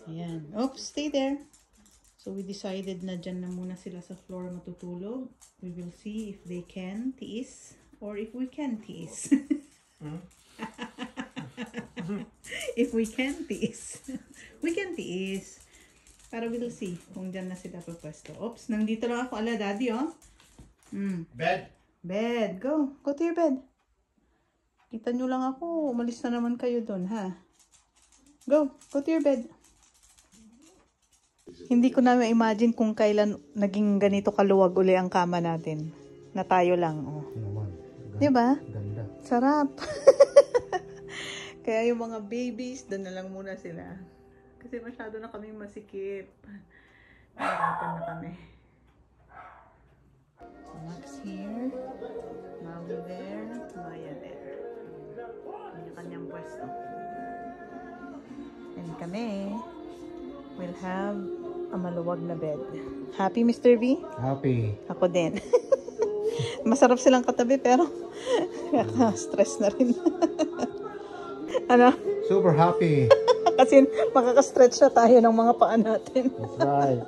Ayan. Oops, stay there. So we decided na dyan na muna sila sa floor matutulog. We will see if they can tiis or if we can tiis. If we can tiis. We can tiis. Pero we'll see kung dyan na sila papwesto. Oops, nandito lang ako. Ala, daddy, oh. Bed. Bed. Go. Go to your bed. Kita nyo lang ako. Umalis na naman kayo dun, ha? Go. Go to your bed. Hindi ko na ma-imagine kung kailan naging ganito kaluwag uli ang kama natin. Na tayo lang, oh. Diba? Ganda. Sarap. Kaya yung mga babies, doon na lang muna sila. Kasi masyado na kaming masikip. Nahirapan na kami. So, Max here. Maui there. Maya there. Kanya-kanyang pwesto. And kami will have a maluwag na bed. Happy, Mr. V? Happy. Ako din. Masarap silang katabi pero stress na rin. Ano? Super happy. Kasi makaka-stretch na tayo ng mga paa natin. That's right.